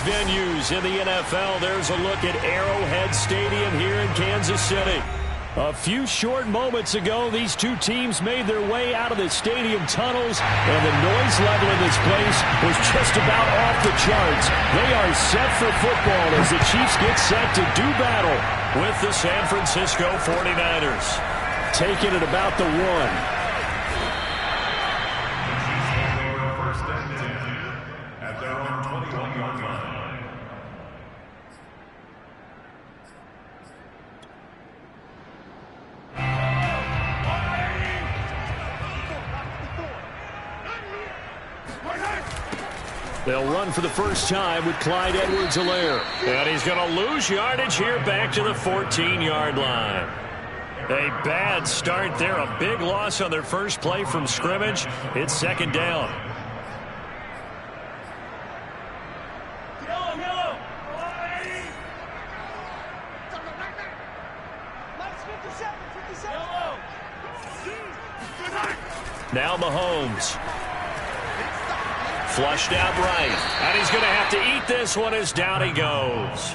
Venues in the NFL. There's a look at Arrowhead Stadium here in Kansas City. A few short moments ago, these two teams made their way out of the stadium tunnels, and the noise level in this place was just about off the charts. They are set for football as the Chiefs get set to do battle with the San Francisco 49ers. Taking it about the 1. They'll run for the first time with Clyde Edwards-Helaire. And he's going to lose yardage here back to the 14-yard line. A bad start there. A big loss on their first play from scrimmage. It's second down. Now Mahomes. Flushed out right. And he's going to have to eat this one as down he goes.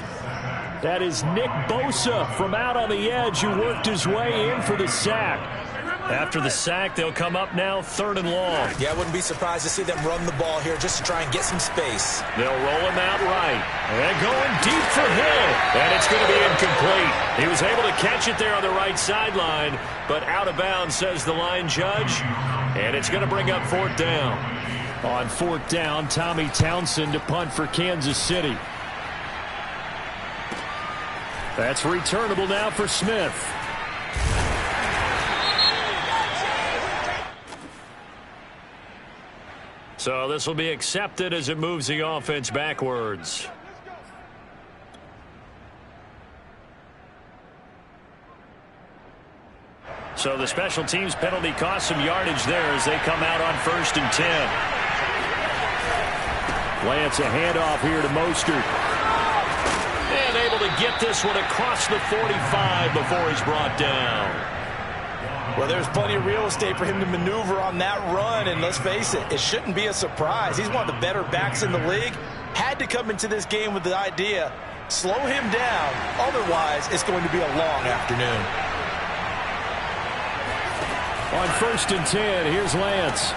That is Nick Bosa from out on the edge who worked his way in for the sack. After the sack, they'll come up now 3rd and long. Yeah, I wouldn't be surprised to see them run the ball here just to try and get some space. They'll roll him out right. And going deep for Hill. And it's going to be incomplete. He was able to catch it there on the right sideline, but out of bounds, says the line judge. And it's going to bring up 4th down. On 4th down, Tommy Townsend to punt for Kansas City. That's returnable now for Smith. So this will be accepted as it moves the offense backwards. So the special teams penalty cost some yardage there as they come out on 1st and 10. Lance a handoff here to Mostert. And able to get this one across the 45 before he's brought down. Well, there's plenty of real estate for him to maneuver on that run, and let's face it, it shouldn't be a surprise. He's one of the better backs in the league. Had to come into this game with the idea, slow him down, otherwise it's going to be a long afternoon. On 1st and 10, here's Lance.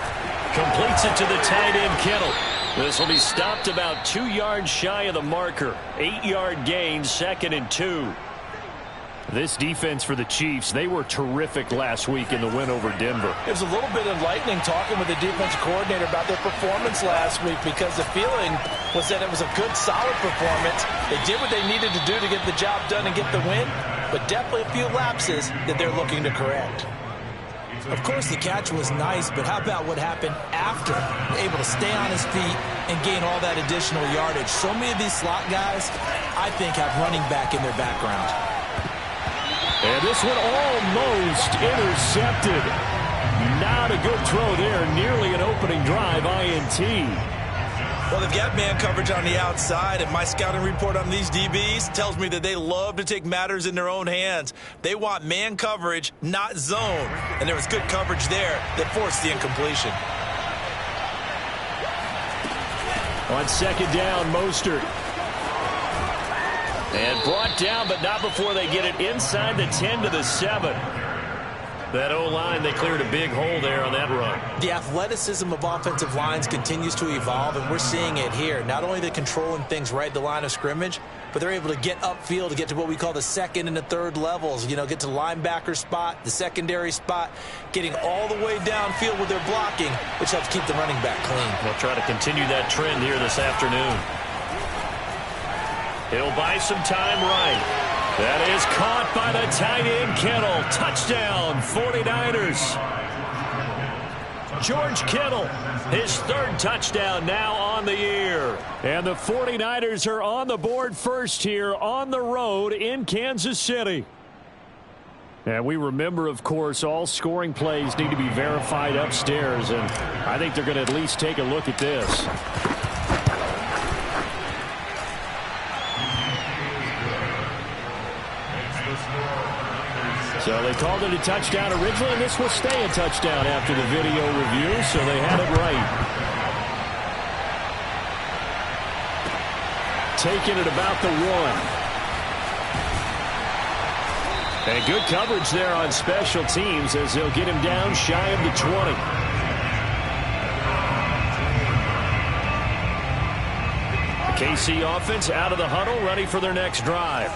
Completes it to the tight end, Kittle. This will be stopped about 2 yards shy of the marker. 8-yard gain, 2nd and 2. This defense for the Chiefs, they were terrific last week in the win over Denver. It was a little bit enlightening talking with the defensive coordinator about their performance last week because the feeling was that it was a good, solid performance. They did what they needed to do to get the job done and get the win, but definitely a few lapses that they're looking to correct. Of course, the catch was nice, but how about what happened after? Able to stay on his feet and gain all that additional yardage. So many of these slot guys, I think, have running back in their background. And this one almost intercepted. Not a good throw there. Nearly an opening drive INT. Well, they've got man coverage on the outside, and my scouting report on these DBs tells me that they love to take matters in their own hands. They want man coverage, not zone. And there was good coverage there that forced the incompletion. On second down, Mostert. And brought down, but not before they get it inside the 10 to the 7. That O-line, they cleared a big hole there on that run. The athleticism of offensive lines continues to evolve, and we're seeing it here. Not only are they controlling things right at the line of scrimmage, but they're able to get upfield to get to what we call the second and the third levels. You know, get to the linebacker spot, the secondary spot, getting all the way downfield with their blocking, which helps keep the running back clean. They'll try to continue that trend here this afternoon. He'll buy some time right. That is caught by the tight end, Kittle. Touchdown, 49ers. George Kittle, his third touchdown now on the year. And the 49ers are on the board first here on the road in Kansas City. And we remember, of course, all scoring plays need to be verified upstairs. And I think they're going to at least take a look at this. So they called it a touchdown originally, and this will stay a touchdown after the video review, so they had it right. Taking it about the 1. And good coverage there on special teams as they'll get him down shy of the 20. The KC offense out of the huddle, ready for their next drive.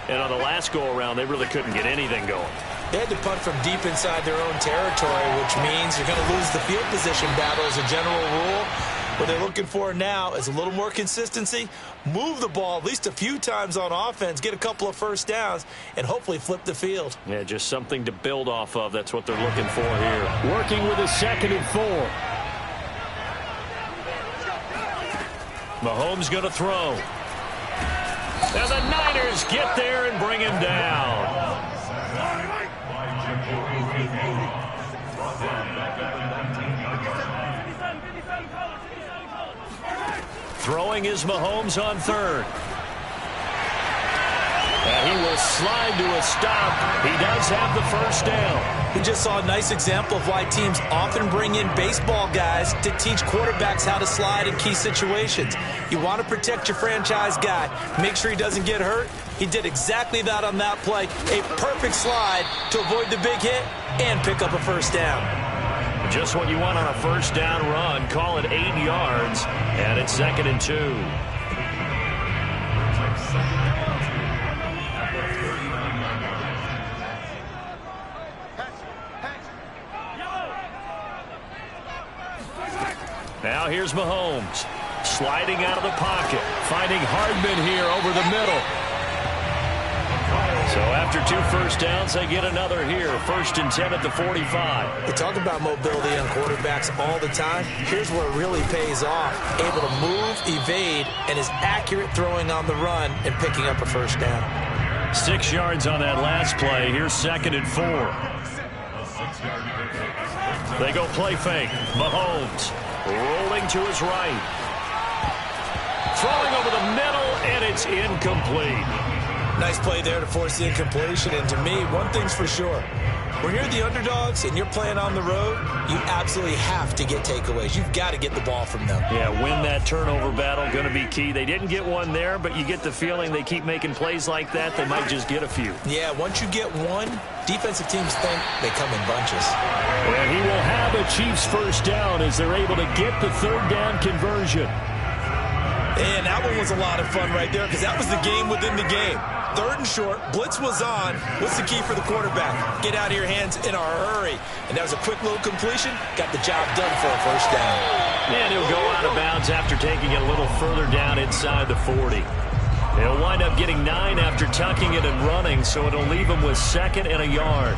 And on the last go-around, they really couldn't get anything going. They had to punt from deep inside their own territory, which means you're going to lose the field position battle as a general rule. What they're looking for now is a little more consistency, move the ball at least a few times on offense, get a couple of first downs, and hopefully flip the field. Yeah, just something to build off of. That's what they're looking for here. Working with a 2nd and 4. Mahomes going to throw. And the Niners get there and bring him down. Throwing is Mahomes on 3rd. And he will slide to a stop. He does have the first down. We just saw a nice example of why teams often bring in baseball guys to teach quarterbacks how to slide in key situations. You want to protect your franchise guy. Make sure he doesn't get hurt. He did exactly that on that play. A perfect slide to avoid the big hit and pick up a first down. Just what you want on a first down run. Call it 8 yards. And it's 2nd and 2. Now here's Mahomes. Sliding out of the pocket. Finding Hardman here over the middle. So after 2 first downs, they get another here. 1st and 10 at the 45. They talk about mobility on quarterbacks all the time. Here's where it really pays off. Able to move, evade, and is accurate throwing on the run and picking up a first down. 6 yards on that last play. Here's 2nd and 4. They go play fake. Mahomes rolling to his right. Throwing over the middle, and it's incomplete. Nice play there to force the incompletion. And to me, one thing's for sure. When you're the underdogs and you're playing on the road, you absolutely have to get takeaways. You've got to get the ball from them. Yeah, win that turnover battle, going to be key. They didn't get one there, but you get the feeling they keep making plays like that, they might just get a few. Yeah, once you get one, defensive teams think they come in bunches. And he will have a Chiefs first down as they're able to get the 3rd down conversion. And that one was a lot of fun right there because that was the game within the game. 3rd and short, blitz was on. What's the key for the quarterback? Get out of your hands in a hurry. And that was a quick little completion. Got the job done for a first down. And he'll go out of bounds after taking it a little further down inside the 40. He'll wind up getting 9 after tucking it and running, so it'll leave him with 2nd and a yard.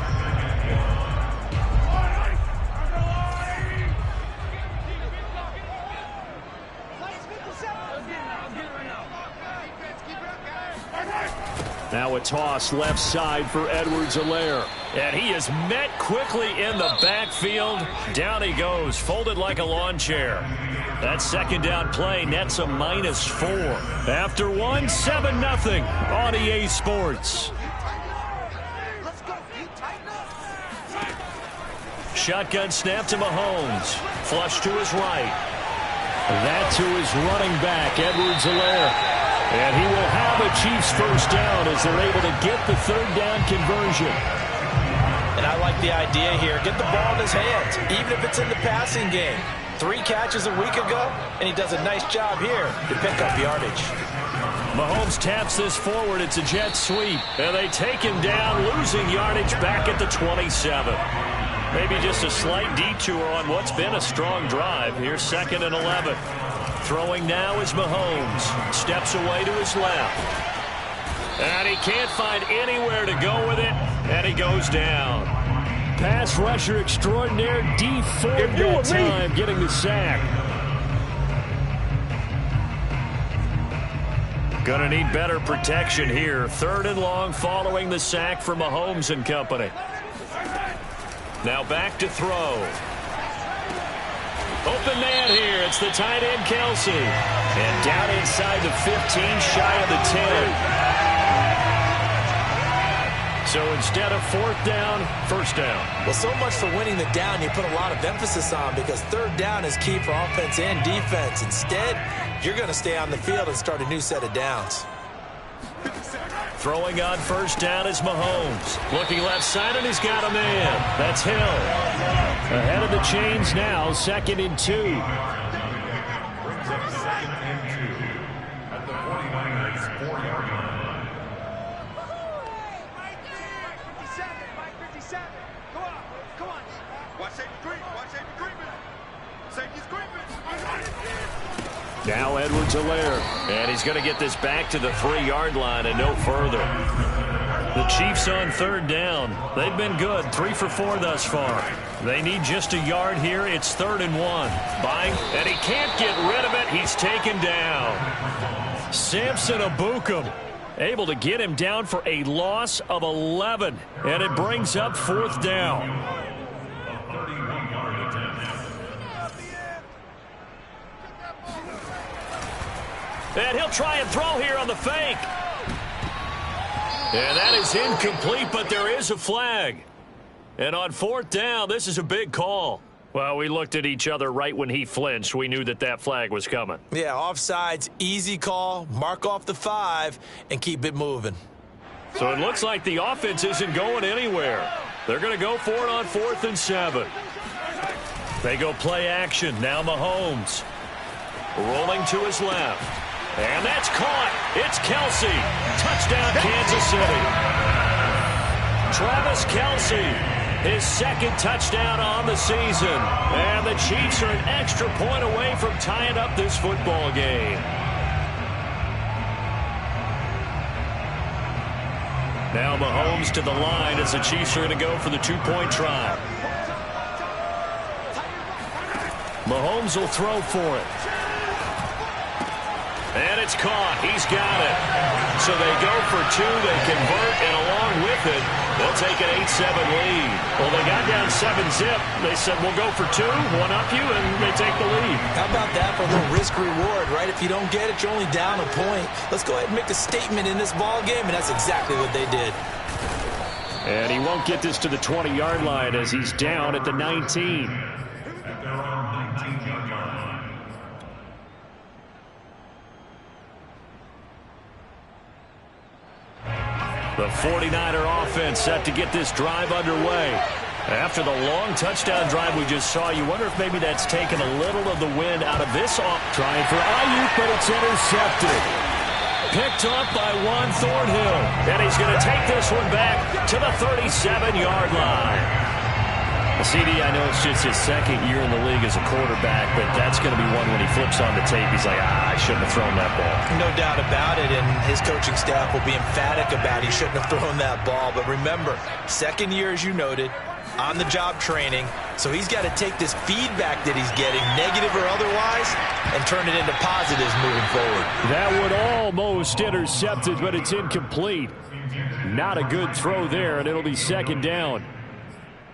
Now a toss left side for Edwards-Helaire. And he is met quickly in the backfield. Down he goes, folded like a lawn chair. That second down play nets a -4. After 1, 7-0 on EA Sports. Shotgun snap to Mahomes. Flush to his right. That to his running back, Edwards-Helaire. And he will have a Chiefs first down as they're able to get the third down conversion. And I like the idea here. Get the ball in his hands, even if it's in the passing game. 3 catches a week ago, and he does a nice job here to pick up yardage. Mahomes taps this forward. It's a jet sweep. And they take him down, losing yardage back at the 27. Maybe just a slight detour on what's been a strong drive. Here's 2nd and 11. Throwing now is Mahomes. Steps away to his left. And he can't find anywhere to go with it. And he goes down. Pass rusher extraordinaire, D Ford that time, getting the sack. Gonna need better protection here. 3rd and long following the sack from Mahomes and company. Now back to throw. Open man here. It's the tight end, Kelsey. And down inside the 15, shy of the 10. So instead of 4th down, 1st down. Well, so much for winning the down you put a lot of emphasis on, because 3rd down is key for offense and defense. Instead, you're going to stay on the field and start a new set of downs. Throwing on 1st down is Mahomes. Looking left side, and he's got a man. That's Hill. Ahead of the chains now, 2nd and 2. Brings up 2nd and 2 at the 49ers 4-yard line. Now Edwards-Helaire, and he's going to get this back to the 3-yard line and no further. The Chiefs on 3rd down. They've been good, 3 for 4 thus far. They need just a yard here. It's 3rd and 1. Buying, and he can't get rid of it. He's taken down. Samson Abukum able to get him down for a loss of 11, and it brings up 4th down. And he'll try and throw here on the fake. And that is incomplete, but there is a flag. And on 4th down, this is a big call. Well, we looked at each other right when he flinched. We knew that that flag was coming. Yeah, offsides, easy call, mark off the 5, and keep it moving. So it looks like the offense isn't going anywhere. They're going to go for it on 4th and 7. They go play action. Now Mahomes. Rolling to his left. And that's caught. It's Kelsey. Touchdown, Kansas City. Travis Kelsey, his 2nd touchdown on the season. And the Chiefs are an extra point away from tying up this football game. Now Mahomes to the line as the Chiefs are going to go for the 2-point try. Mahomes will throw for it. And it's caught. He's got it. So they go for 2. They convert, and along with it, they'll take an 8-7 lead. Well, they got down 7-zip. They said, we'll go for 2, one up you, and they take the lead. How about that for a little risk-reward, right? If you don't get it, you're only down a point. Let's go ahead and make a statement in this ball game, and that's exactly what they did. And he won't get this to the 20-yard line as he's down at the 19. The 49er offense set to get this drive underway. After the long touchdown drive we just saw, you wonder if maybe that's taken a little of the wind out of this off. Trying for Ayuk, but it's intercepted. Picked up by Juan Thornhill. And he's going to take this one back to the 37-yard line. CD, I know it's just his 2nd year in the league as a quarterback, but that's going to be one when he flips on the tape. He's like, I shouldn't have thrown that ball. No doubt about it, and his coaching staff will be emphatic about he shouldn't have thrown that ball. But remember, 2nd year, as you noted, on-the-job training, so he's got to take this feedback that he's getting, negative or otherwise, and turn it into positives moving forward. That would almost intercept it, but it's incomplete. Not a good throw there, and it'll be second down.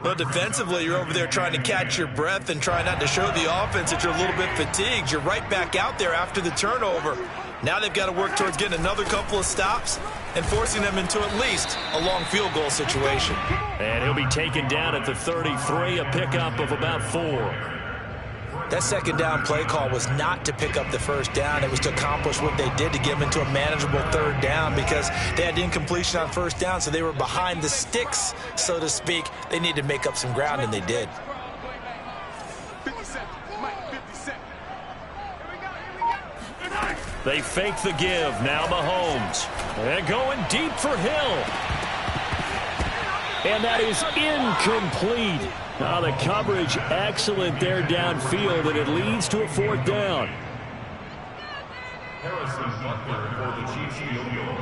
Well, defensively, you're over there trying to catch your breath and try not to show the offense that you're a little bit fatigued. You're right back out there after the turnover. Now they've got to work towards getting another couple of stops and forcing them into at least a long field goal situation. And he'll be taken down at the 33, a pickup of about 4. That second down play call was not to pick up the first down. It was to accomplish what they did to get them into a manageable third down because they had incompletion on first down, so they were behind the sticks, so to speak. They needed to make up some ground, and they did. They fake the give. Now Mahomes. They're going deep for Hill. And that is incomplete. Now the coverage excellent there downfield, and it leads to a fourth down. Harrison Butler for the Chiefs field goal.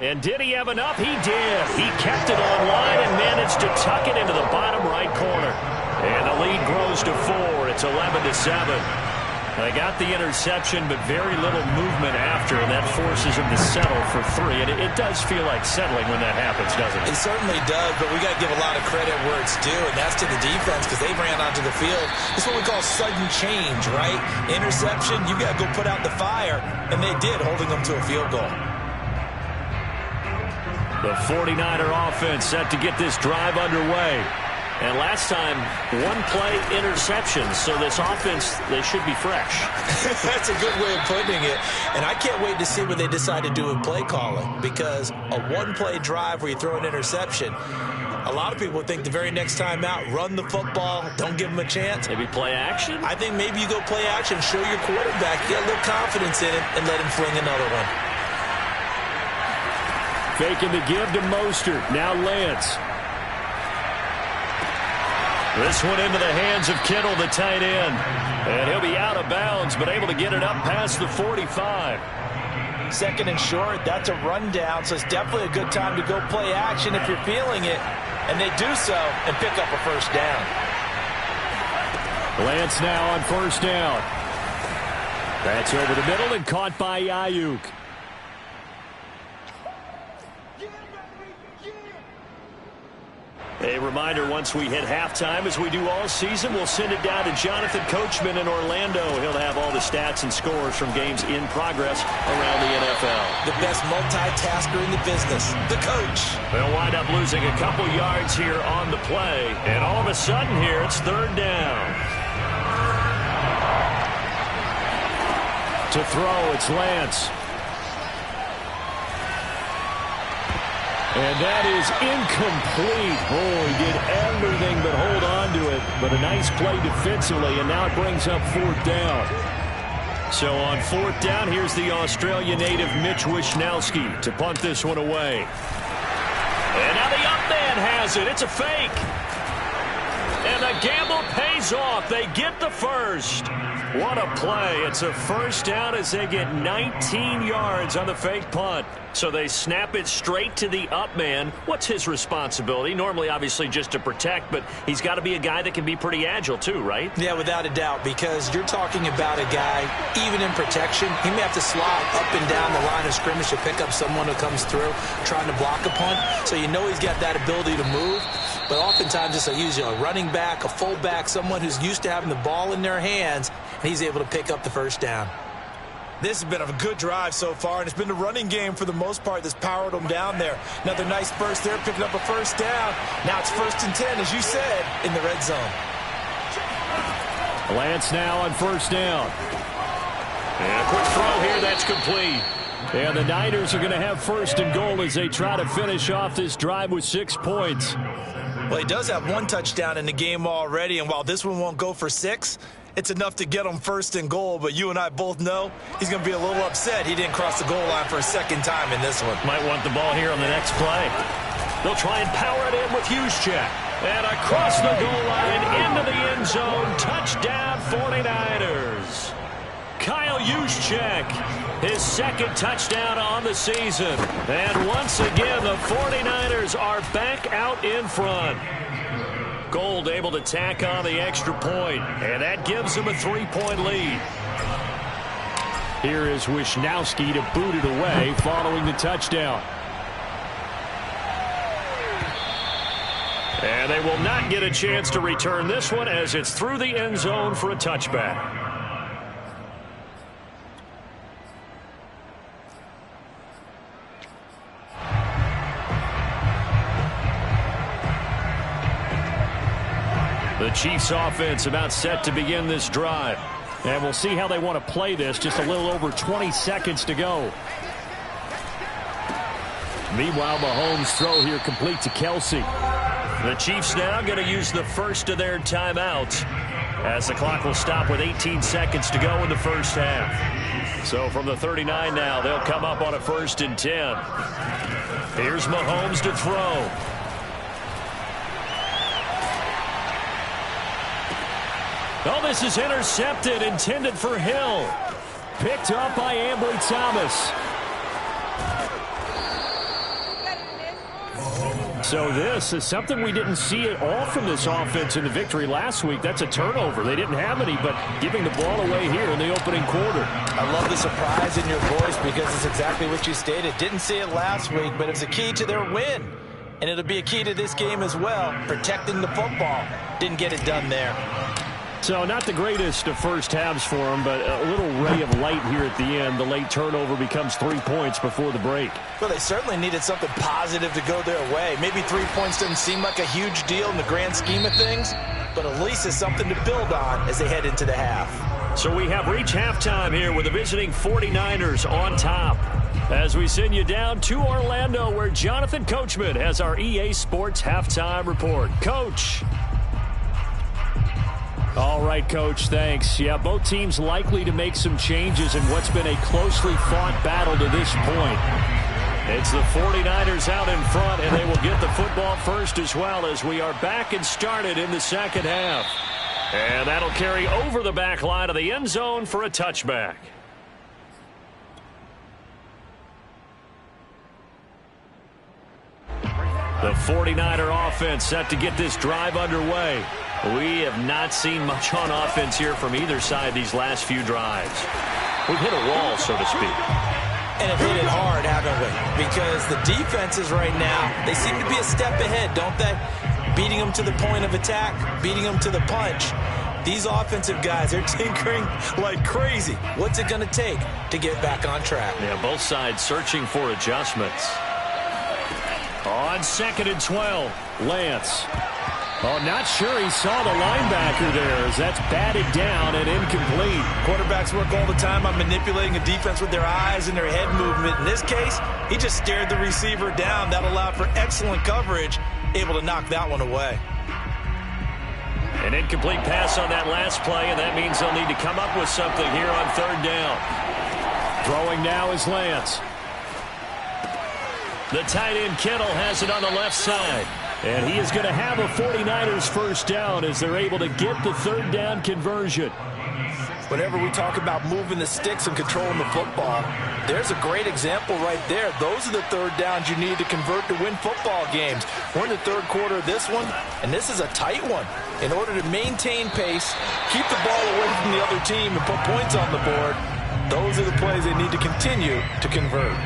And did he have enough? He did. He kept it online and managed to tuck it into the bottom right corner. And the lead grows to 4. It's 11-7. They got the interception, but very little movement after, and that forces them to settle for 3. And it does feel like settling when that happens, doesn't it? It certainly does, but we got to give a lot of credit where it's due, and that's to the defense because they ran onto the field. It's what we call sudden change, right? Interception, you got to go put out the fire, and they did, holding them to a field goal. The 49er offense set to get this drive underway. And last time, one-play interceptions, so this offense, they should be fresh. That's a good way of putting it. And I can't wait to see what they decide to do with play calling, because a one-play drive where you throw an interception, a lot of people think the very next time out, run the football, don't give them a chance. Maybe play action? I think maybe you go play action, show your quarterback, get a little confidence in it, and let him fling another one. Faking the give to Mostert. Now Lance. This one into the hands of Kittle, the tight end. And he'll be out of bounds, but able to get it up past the 45. Second and short, that's a rundown, so it's definitely a good time to go play action if you're feeling it. And they do so and pick up a first down. Lance now on first down. That's over the middle and caught by Ayuk. A reminder, once we hit halftime, as we do all season, we'll send it down to Jonathan Coachman in Orlando. He'll have all the stats and scores from games in progress around the NFL. The best multitasker in the business, the coach. They'll wind up losing a couple yards here on the play. And all of a sudden here, it's third down. To throw, it's Lance. And that is incomplete. Oh, he did everything but hold on to it. But a nice play defensively, and now it brings up fourth down. So on fourth down, here's the Australia native Mitch Wishnowsky to punt this one away. And now the up man has it. It's a fake. And the gamble pays off. They get the first. What a play. It's a first down as they get 19 yards on the fake punt. So they snap it straight to the up man. What's his responsibility? Normally, obviously, just to protect, but he's got to be a guy that can be pretty agile too, right? Yeah, without a doubt, because you're talking about a guy, even in protection, he may have to slide up and down the line of scrimmage to pick up someone who comes through trying to block a punt. So you know he's got that ability to move. But oftentimes it's usually a running back, a fullback, someone who's used to having the ball in their hands, and he's able to pick up the first down. This has been a good drive so far, and it's been the running game for the most part that's powered them down there. Another nice burst there, picking up a first down. Now it's 1st and 10, as you said, in the red zone. Lance now on first down. And a quick throw here, that's complete. And the Niners are going to have 1st and goal as they try to finish off this drive with 6 points. Well, he does have 1 touchdown in the game already, and while this one won't go for 6, it's enough to get him 1st and goal. But you and I both know he's going to be a little upset he didn't cross the goal line for a second time in this one. Might want the ball here on the next play. They'll try and power it in with Juszczyk. And across the goal line into the end zone. Touchdown 49ers. Kyle Juszczyk, his 2nd touchdown on the season. And once again, the 49ers are back out in front. Gold able to tack on the extra point, and that gives them a 3-point lead. Here is Wisnowski to boot it away following the touchdown. And they will not get a chance to return this one as it's through the end zone for a touchback. The Chiefs offense about set to begin this drive. And we'll see how they want to play this. Just a little over 20 seconds to go. Meanwhile, Mahomes' throw here complete to Kelsey. The Chiefs now going to use the first of their timeouts as the clock will stop with 18 seconds to go in the first half. So from the 39 now, they'll come up on a 1st and 10. Here's Mahomes to throw. Oh, this is intercepted, intended for Hill. Picked up by Ambry Thomas. So this is something we didn't see at all from this offense in the victory last week. That's a turnover. They didn't have any, but giving the ball away here in the opening quarter. I love the surprise in your voice because it's exactly what you stated. Didn't see it last week, but it's a key to their win. And it'll be a key to this game as well, protecting the football. Didn't get it done there. So not the greatest of first halves for them, but a little ray of light here at the end. The late turnover becomes 3 points before the break. Well, they certainly needed something positive to go their way. Maybe 3 points doesn't seem like a huge deal in the grand scheme of things, but at least it's something to build on as they head into the half. So we have reached halftime here with the visiting 49ers on top. As we send you down to Orlando, where Jonathan Coachman has our EA Sports halftime report. Coach. All right, Coach, thanks. Yeah, both teams likely to make some changes in what's been a closely fought battle to this point. It's the 49ers out in front, and they will get the football first as well as we are back and started in the second half. And that'll carry over the back line of the end zone for a touchback. The 49er offense set to get this drive underway. We have not seen much on offense here from either side these last few drives. We've hit a wall, so to speak. And have hit it hard, haven't we? Because the defenses right now, they seem to be a step ahead, don't they? Beating them to the point of attack, beating them to the punch. These offensive guys, they're tinkering like crazy. What's it going to take to get back on track? Yeah, both sides searching for adjustments. On 2nd and 12, Lance. Oh, not sure he saw the linebacker there as that's batted down and incomplete. Quarterbacks work all the time on manipulating a defense with their eyes and their head movement. In this case, he just stared the receiver down. That allowed for excellent coverage, able to knock that one away. An incomplete pass on that last play, and that means they'll need to come up with something here on 3rd down. Throwing now is Lance. The tight end Kittle has it on the left side. And he is going to have a 49ers first down as they're able to get the 3rd down conversion. Whenever we talk about moving the sticks and controlling the football, there's a great example right there. Those are the 3rd downs you need to convert to win football games. We're in the 3rd quarter of this one, and this is a tight one. In order to maintain pace, keep the ball away from the other team, and put points on the board, those are the plays they need to continue to convert.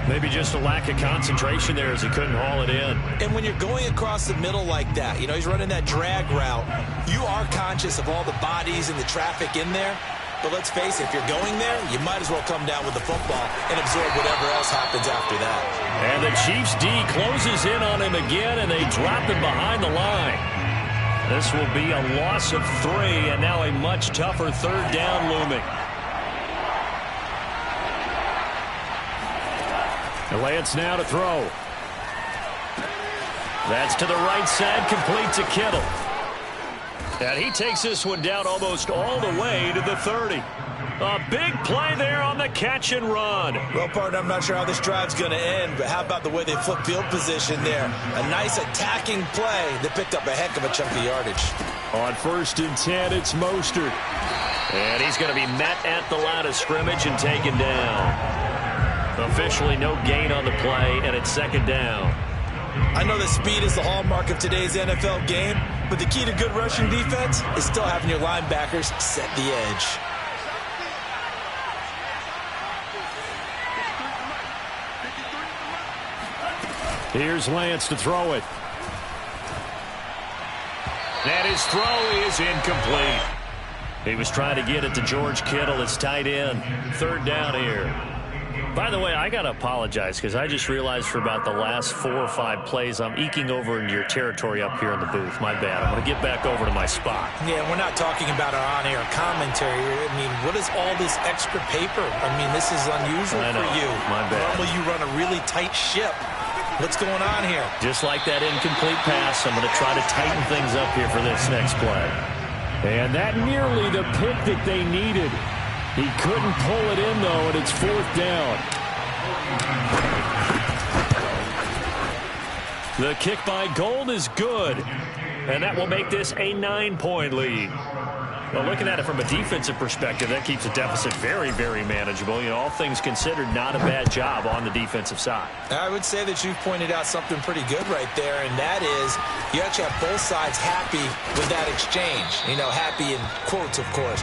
Maybe just a lack of concentration there as he couldn't haul it in. And when you're going across the middle like that, you know, he's running that drag route, you are conscious of all the bodies and the traffic in there. But let's face it, if you're going there, you might as well come down with the football and absorb whatever else happens after that. And the Chiefs D closes in on him again, and they drop him behind the line. This will be a loss of 3, and now a much tougher 3rd down looming. Lance now to throw. That's to the right side, complete to Kittle. And he takes this one down almost all the way to the 30. A big play there on the catch and run. Well, partner, I'm not sure how this drive's going to end, but how about the way they flip field position there? A nice attacking play that picked up a heck of a chunk of yardage. On 1st and 10, it's Mostert. And he's going to be met at the line of scrimmage and taken down. Officially no gain on the play, and it's 2nd down. I know that speed is the hallmark of today's NFL game, but the key to good rushing defense is still having your linebackers set the edge. Here's Lance to throw it. And his throw is incomplete. He was trying to get it to George Kittle. It's tight end. Third down here. By the way, I got to apologize because I just realized for about the last 4 or 5 plays, I'm eking over into your territory up here in the booth. My bad. I'm going to get back over to my spot. Yeah, we're not talking about our on-air commentary. I mean, what is all this extra paper? I mean, this is unusual for you. My bad. Normally you run a really tight ship. What's going on here? Just like that incomplete pass, I'm going to try to tighten things up here for this next play. And that nearly the pick that they needed. He couldn't pull it in, though, and it's 4th down. The kick by Gold is good, and that will make this a 9-point lead. Well, looking at it from a defensive perspective, that keeps the deficit very, very manageable. You know, all things considered, not a bad job on the defensive side. I would say that you've pointed out something pretty good right there, and that is you actually have both sides happy with that exchange. You know, happy in quotes, of course.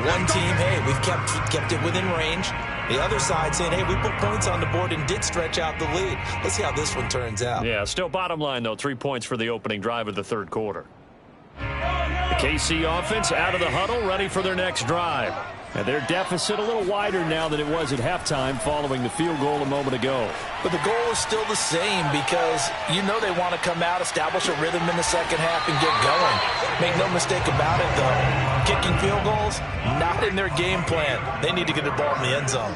One team, hey, we've kept it within range. The other side saying, hey, we put points on the board and did stretch out the lead. Let's see how this one turns out. Yeah, still bottom line, though, 3 points for the opening drive of the third quarter. The KC offense out of the huddle, ready for their next drive. And their deficit a little wider now than it was at halftime following the field goal a moment ago. But the goal is still the same because you know they want to come out, establish a rhythm in the second half, and get going. Make no mistake about it, though. Kicking field goals, not in their game plan. They need to get the ball in the end zone.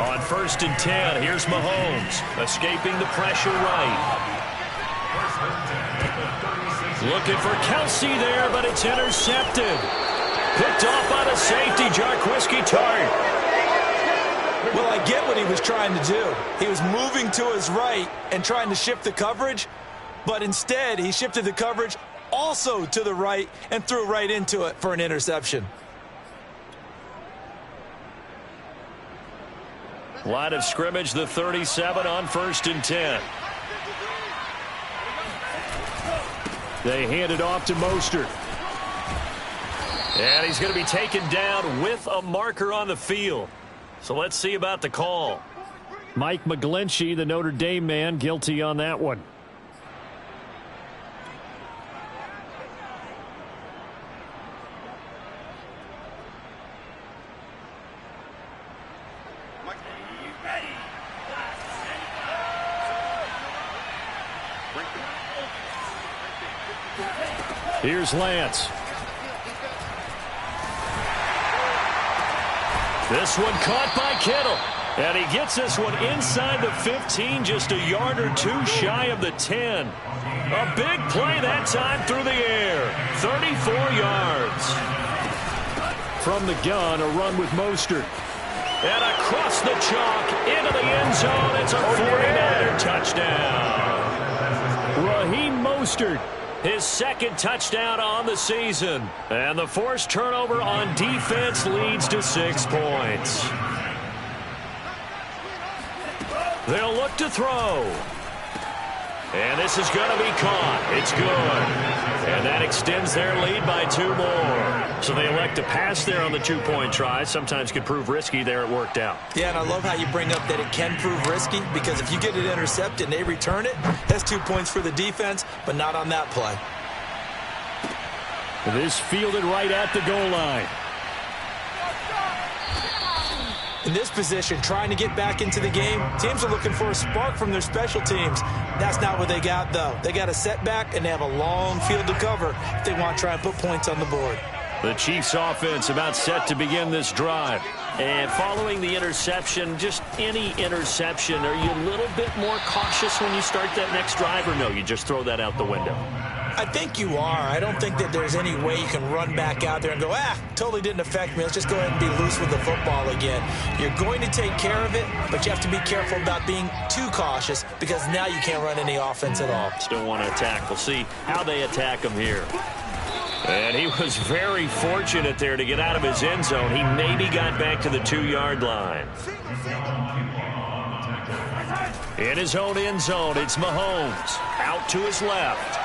On 1st and 10, here's Mahomes, escaping the pressure right. Looking for Kelsey there, but it's intercepted. Picked off by the safety, Jarquiski Tart. Well, I get what he was trying to do. He was moving to his right and trying to shift the coverage, but instead he shifted the coverage also to the right and threw right into it for an interception. Line of scrimmage, the 37 on 1st and 10. They hand it off to Mostert. And he's going to be taken down with a marker on the field. So let's see about the call. Mike McGlinchey, the Notre Dame man, guilty on that one. Here's Lance. This one caught by Kittle. And he gets this one inside the 15, just a yard or two shy of the 10. A big play that time through the air. 34 yards. From the gun, a run with Mostert. And across the chalk into the end zone. It's a 49er touchdown. Raheem Mostert. His second touchdown on the season. And the forced turnover on defense leads to 6 points. They'll look to throw. And this is going to be caught. It's good. And that extends their lead by 2 more. So they elect to pass there on the 2-point try. Sometimes could prove risky. There it worked out. Yeah, and I love how you bring up that it can prove risky because if you get it intercepted and they return it, that's 2 points for the defense, but not on that play. This fielded right at the goal line. In this position, trying to get back into the game, teams are looking for a spark from their special teams. That's not what they got, though. They got a setback, and they have a long field to cover if they want to try and put points on the board. The Chiefs offense about set to begin this drive. And following the interception, just any interception, are you a little bit more cautious when you start that next drive, or no, you just throw that out the window? I think you are. I don't think that there's any way you can run back out there and go, totally didn't affect me. Let's just go ahead and be loose with the football again. You're going to take care of it, but you have to be careful about being too cautious because now you can't run any offense at all. Still want to attack. We'll see how they attack him here. And he was very fortunate there to get out of his end zone. He maybe got back to the 2-yard line. In his own end zone, it's Mahomes. Out to his left.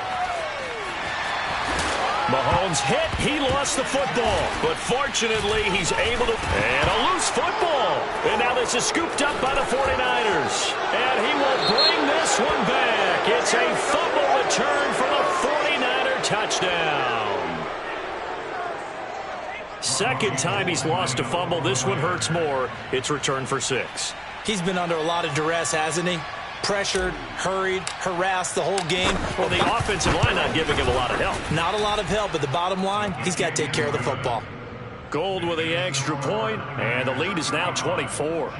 Mahomes hit. He lost the football. But fortunately, he's able to... And a loose football. And now this is scooped up by the 49ers. And he will bring this one back. It's a fumble return for the 49er touchdown. Second time he's lost a fumble. This one hurts more. It's returned for 6. He's been under a lot of duress, hasn't he? Pressured, hurried, harassed the whole game. Well, the offensive line not giving him a lot of help. Not a lot of help, but the bottom line, he's got to take care of the football. Gold with the extra point, and the lead is now 24.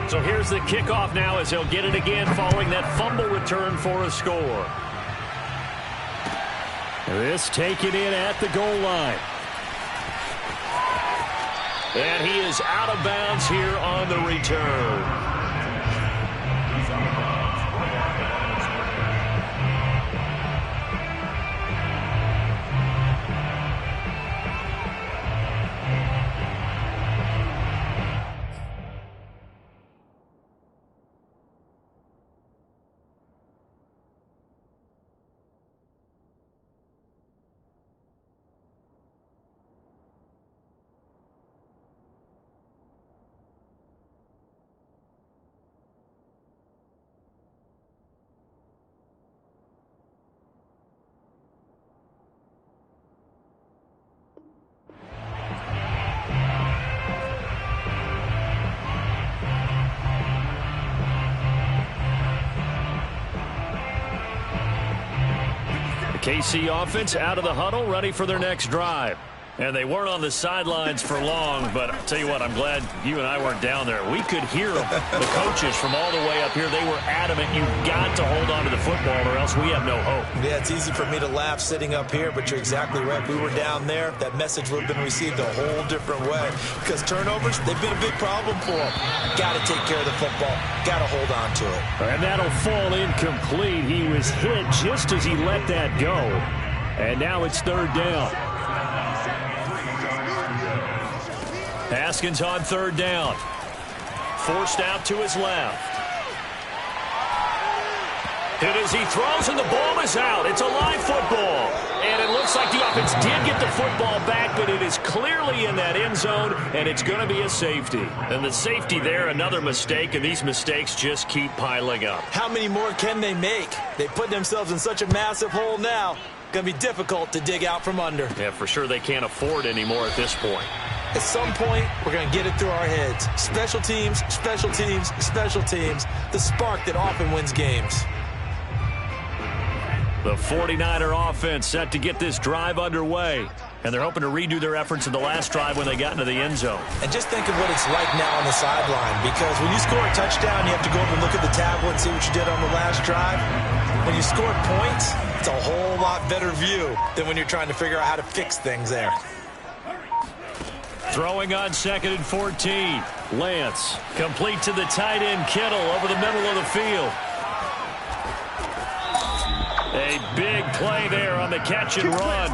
So here's the kickoff now as he'll get it again following that fumble return for a score. This taken in at the goal line. And he is out of bounds here on the return. KC offense out of the huddle, ready for their next drive. And they weren't on the sidelines for long, but I'll tell you what, I'm glad you and I weren't down there. We could hear them. The coaches from all the way up here, they were adamant. You've got to hold on to the football or else we have no hope. Yeah, it's easy for me to laugh sitting up here, but you're exactly right. We were down there. That message would have been received a whole different way. Because turnovers, they've been a big problem for them. Got to take care of the football. Got to hold on to it. And that'll fall incomplete. He was hit just as he let that go. And now it's third down. Haskins on third down. Forced out to his left. And as he throws and the ball is out, it's a live football. And it looks like the offense did get the football back, but it is clearly in that end zone, and it's going to be a safety. And the safety there, another mistake, and these mistakes just keep piling up. How many more can they make? They put themselves in such a massive hole now. Going to be difficult to dig out from under. Yeah, for sure they can't afford anymore at this point. At some point, we're going to get it through our heads. Special teams, special teams, special teams. The spark that often wins games. The 49er offense set to get this drive underway. And they're hoping to redo their efforts in the last drive when they got into the end zone. And just think of what it's like now on the sideline. Because when you score a touchdown, you have to go up and look at the tablet and see what you did on the last drive. When you score points, it's a whole lot better view than when you're trying to figure out how to fix things there. Throwing on 2nd and 14. Lance complete to the tight end Kittle over the middle of the field. A big play there on the catch and run.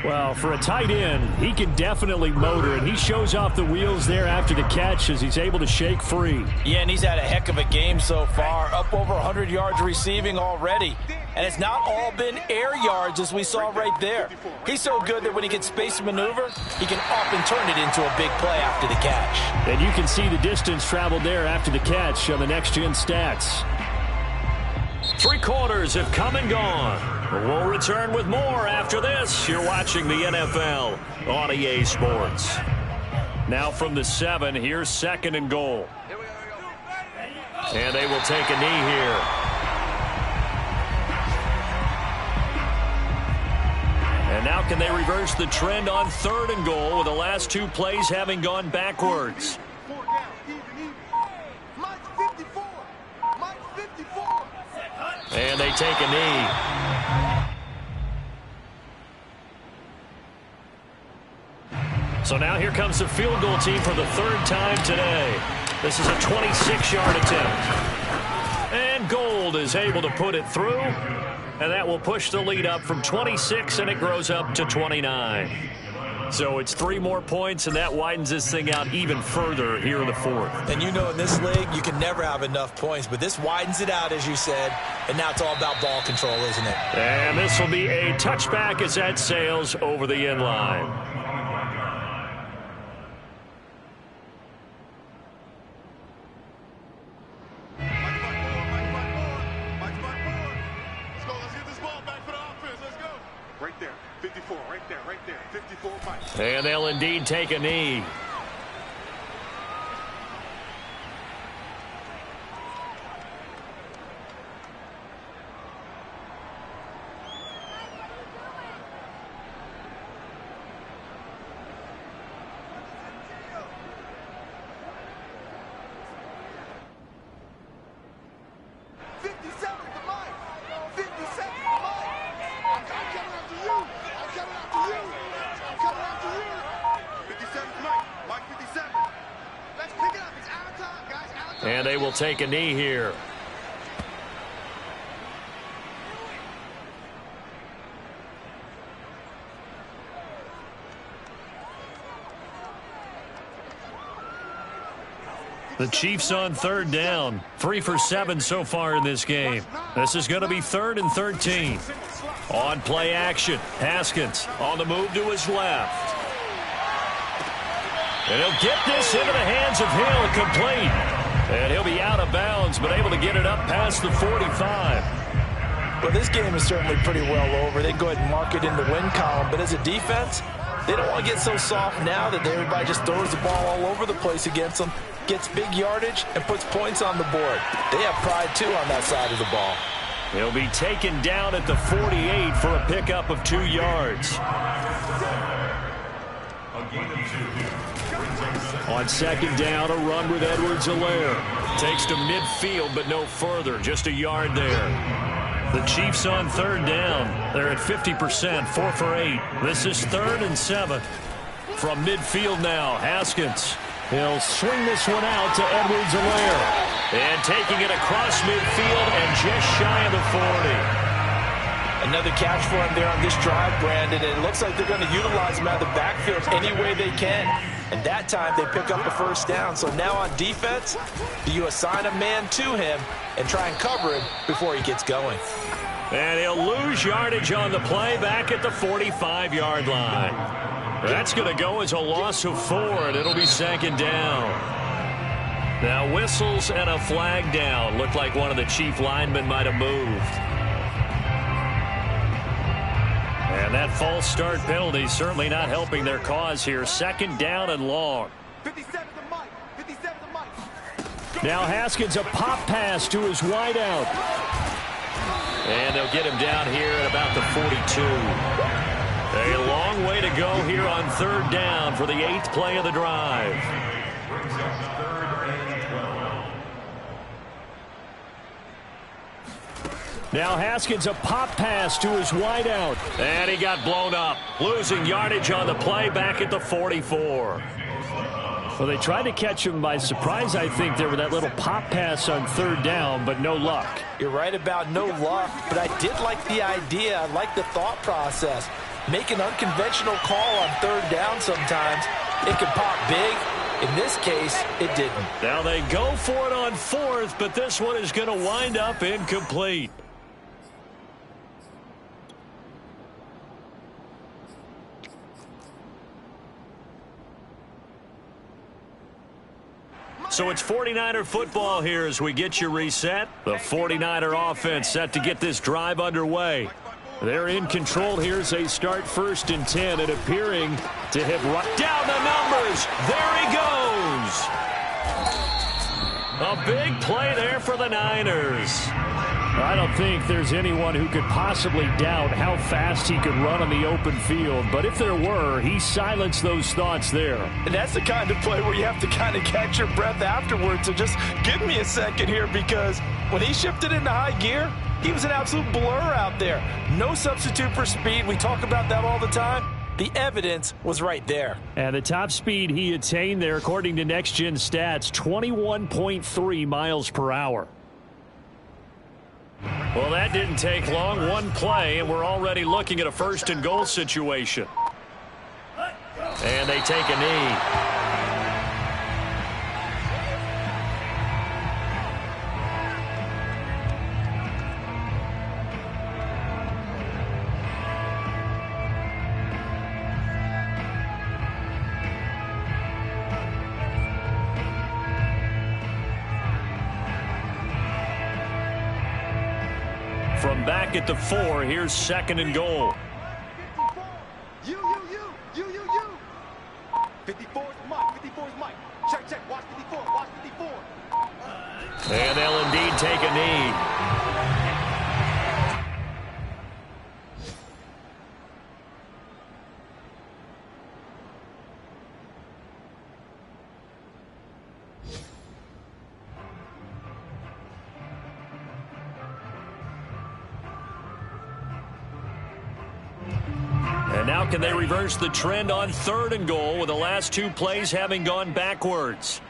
Well, for a tight end, he can definitely motor, and he shows off the wheels there after the catch as he's able to shake free. Yeah, and he's had a heck of a game so far, up over 100 yards receiving already. And it's not all been air yards as we saw right there. He's so good that when he can space a maneuver, he can often turn it into a big play after the catch. And you can see the distance traveled there after the catch on the next-gen stats. 3 quarters have come and gone. We'll return with more after this. You're watching the NFL on EA Sports. Now from the 7, here's 2nd and goal. And they will take a knee here. And now can they reverse the trend on 3rd and goal with the last 2 plays having gone backwards? And they take a knee. So now here comes the field goal team for the 3rd time today. This is a 26-yard attempt. And Gold is able to put it through. And that will push the lead up from 26, and it grows up to 29. So it's 3 more points, and that widens this thing out even further here in the fourth. And you know in this league, you can never have enough points, but this widens it out, as you said, and now it's all about ball control, isn't it? And this will be a touchback as that sails over the end line. Right there, 54, right there, 54 Mike. And they'll indeed take a knee. And they will take a knee here. The Chiefs on 3rd down. 3 for 7 so far in this game. This is going to be 3rd and 13. On play action. Haskins on the move to his left. And he'll get this into the hands of Hill, complete. And he'll be out of bounds, but able to get it up past the 45. Well, this game is certainly pretty well over. They can go ahead and mark it in the win column. But as a defense, they don't want to get so soft now that everybody just throws the ball all over the place against them, gets big yardage, and puts points on the board. They have pride, too, on that side of the ball. He'll be taken down at the 48 for a pickup of 2 yards. A gain of 2. On 2nd down, a run with Edwards-Helaire. Takes to midfield, but no further. Just a yard there. The Chiefs on 3rd down. They're at 50%, 4 for 8. This is 3rd and 7. From midfield now, Haskins. He'll swing this one out to Edwards-Helaire. And taking it across midfield and just shy of the 40. Another catch for him there on this drive, Brandon, and it looks like they're going to utilize him out of the backfield any way they can. And that time they pick up a 1st down. So now on defense, do you assign a man to him and try and cover him before he gets going? And he'll lose yardage on the play back at the 45-yard line. That's going to go as a loss of 4, and it'll be 2nd down. Now whistles and a flag down. Looked like one of the Chief linemen might have moved. And that false start penalty certainly not helping their cause here. 2nd down and long. 57 to Mike. 57 to Mike. Now Haskins, a pop pass to his wideout. And they'll get him down here at about the 42. A long way to go here on 3rd down for the 8th play of the drive. Brings up 3rd and 12. Now Haskins, a pop pass to his wideout. And he got blown up. Losing yardage on the play back at the 44. Well, they tried to catch him by surprise, I think, there with that little pop pass on 3rd down, but no luck. You're right about no luck, but I did like the idea. I like the thought process. Make an unconventional call on 3rd down sometimes. It can pop big. In this case, it didn't. Now they go for it on 4th, but this one is going to wind up incomplete. So it's 49er football here as we get you reset. The 49er offense set to get this drive underway. They're in control here as they start 1st and 10 and appearing to have run down the numbers. There he goes. A big play there for the Niners. I don't think there's anyone who could possibly doubt how fast he could run on the open field. But if there were, he silenced those thoughts there. And that's the kind of play where you have to kind of catch your breath afterwards. So just give me a second here, because when he shifted into high gear, he was an absolute blur out there. No substitute for speed. We talk about that all the time. The evidence was right there. And the top speed he attained there, according to Next Gen Stats, 21.3 miles per hour. Well, that didn't take long. One play, and we're already looking at a 1st and goal situation. And they take a knee. From back at the 4, here's 2nd and goal. 54 is Mike. 54 is Mike. Check, check. Watch 54. Watch 54. And they'll indeed take a knee. And now can they reverse the trend on 3rd and goal with the last 2 plays having gone backwards?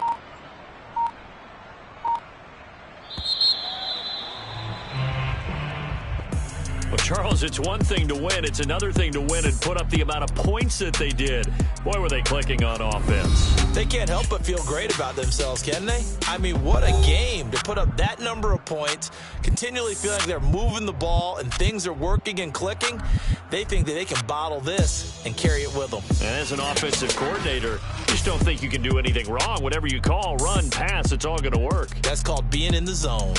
Well, Charles, it's one thing to win. It's another thing to win and put up the amount of points that they did. Boy, were they clicking on offense. They can't help but feel great about themselves, can they? I mean, what a game to put up that number of points, continually feeling like they're moving the ball and things are working and clicking. They think that they can bottle this and carry it with them. And as an offensive coordinator, you just don't think you can do anything wrong. Whatever you call, run, pass, it's all going to work. That's called being in the zone.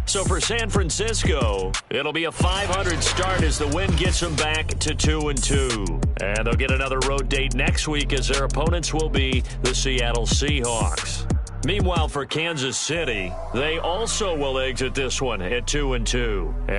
So for San Francisco, it'll be a 500 start as the win gets them back to 2-2. And they'll get another road date next week as their opponents will be the Seattle Seahawks. Meanwhile, for Kansas City, they also will exit this one at 2-2.